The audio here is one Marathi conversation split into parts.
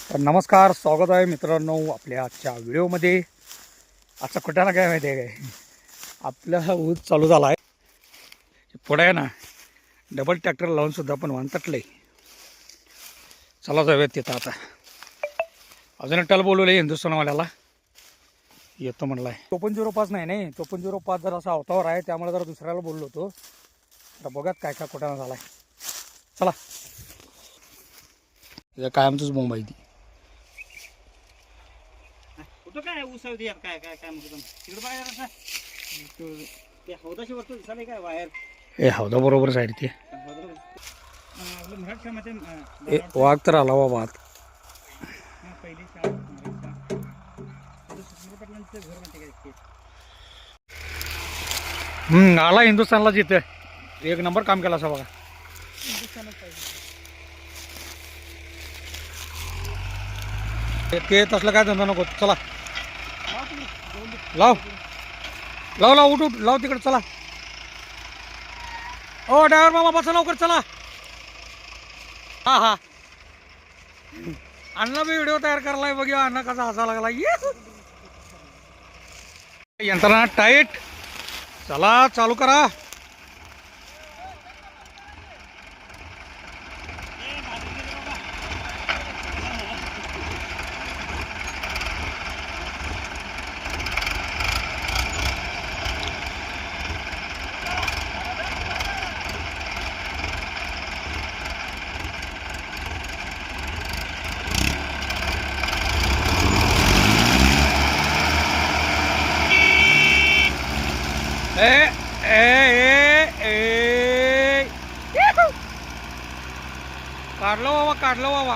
तर नमस्कार, स्वागत आहे मित्रांनो आपल्या आजच्या व्हिडिओमध्ये. आजचा कुठ्याला काय माहिती आहे काय, आपला ऊस चालू झाला आहे. पुढे आहे ना डबल ट्रॅक्टर लावून सुद्धा पण वाहन तटलं आहे. चला जाऊयात तिथं. आता अजून एकट्याला बोलवलं आहे हिंदुस्थानवाल्याला, येतो म्हणला आहे. 5405 नाही 5405 जर असा अवतावर आहे, त्यामुळे जरा दुसऱ्याला बोललो होतो. आता बघात काय काय कुठं झाला आहे. चला, काय आमचंच मुंबई ती कुठं काय उसाव यार काय काय काय म्हणतो तिकडे बाहेर असा ते हौदाशी वरतो दिसाले काय बाहेर. हे हौदा बरोबरच आहे ते. आपलं मराठवाड्यामध्ये ए वाघ तर आला बाबा आत. पहिली शाळा पाटलांचं घर म्हणते काय आला हिंदुस्थानला जिथे एक नंबर काम केला असा बघा. ते तसलं काय धंदा नको. चला लाव लाव लाव उठ लाव तिकडे. चला ओ ड्रायव्हर मामा बसा लवकर. चला हा हा अण्णा बी व्हिडिओ तयार करायला बघा. अण्णा कसा हसा लागला. यंत्रणा टाईट. चला चालू करा. ए ए ए ए काढलो बाबा, काढलो बाबा.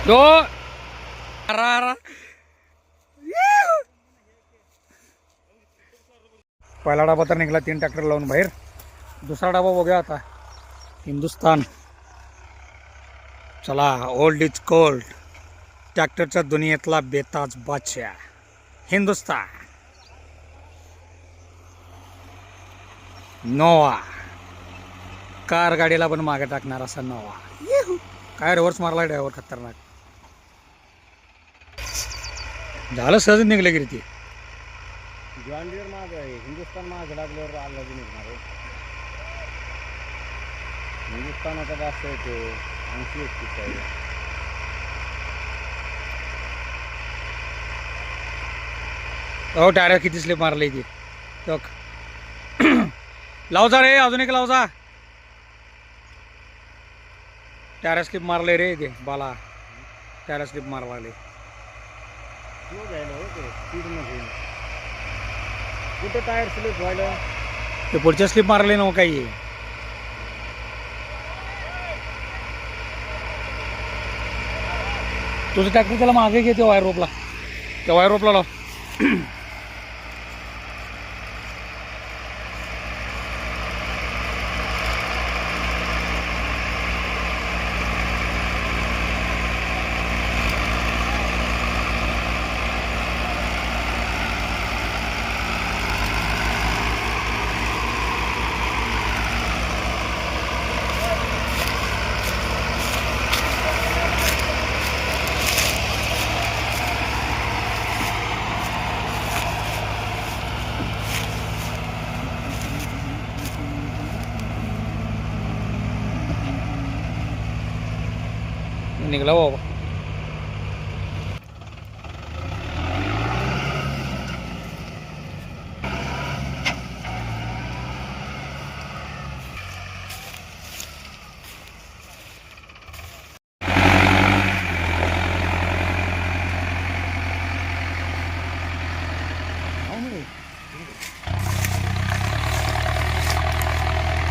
दो पहिला डबा तर निघाला 3 ट्रॅक्टर लावून बाहेर. दुसरा डबा बघूया आता. हिंदुस्थान. चला, ओल्ड इज कोल्ड. ट्रॅक्टरच्या दुनियेतला बेताज बादशाह हिंदुस्थान. नोवा कार गाडीला पण मागे टाकणार असा नोवा. काय रिव्हर्स मारला ड्रायव्हर खतरनाक. झालं सहज निघलं की ती. जॉन डिअर माग आहे हिंदुस्थान माग लागल्यावर आला निघणार. हिंदुस्थानाचा जास्त येतो 80-81 आहे. हो टायर किती स्लिप मारली ती. लाव जा रे, अजून एक लाव जा. टायर स्लिप मारले रे ते बाला. टायर स्लिप मारला कुठं टायर स्लिप व्हायला. ते पुढच्या स्लिप मारले ना काही. तुझं ट्रॅक्टर त्याला मागे घे. ते वायर रोपला, त्या वायर रोपला लाव. निघला बाबा.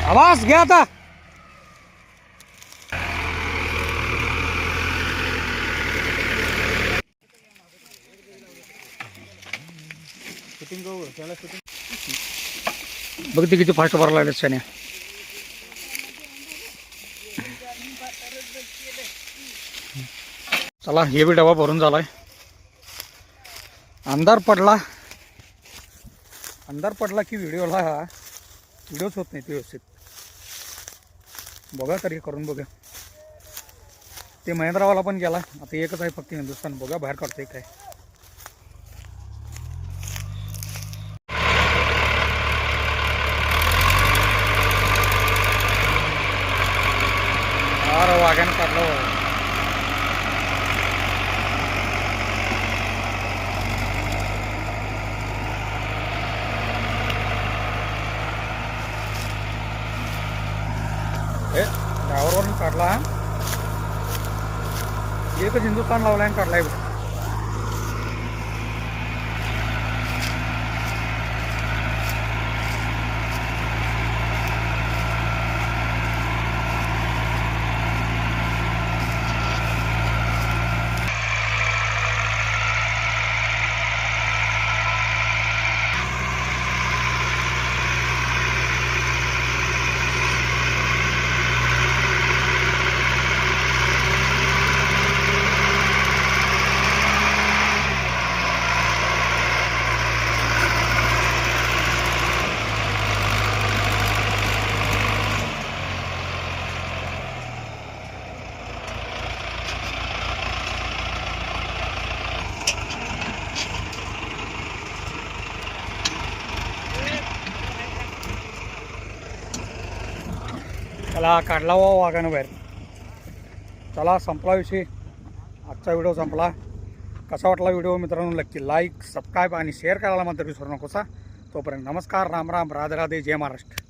आवाज घ्या आता. बघ ते किती फास्ट भरायला लागले शाने. चला, हे बी डबा भरून झालाय. अंधार पडला अंधार पडला की व्हिडिओच होत नाही ते व्यवस्थित. बघा तरी करून बघा. ते महेंद्रावाला पण गेला, आता एकच आहे फक्त हिंदुस्थान. बघा बाहेर काढतोय काय. अरे वाघाने काढलं. ड्रायव्हरवरून काढला. एकच हिंदुस्थान लावला आणि काढलाय. त्याला काढला वाघानं बाहेर. चला संपला विषय. आजचा व्हिडिओ संपला. कसा वाटला व्हिडिओ मित्रांनो नक्की लाईक सबस्क्राईब आणि शेअर करायला मात्र विसरू नकोसा. तोपर्यंत नमस्कार, राम राम, राधे राधे, जय महाराष्ट्र.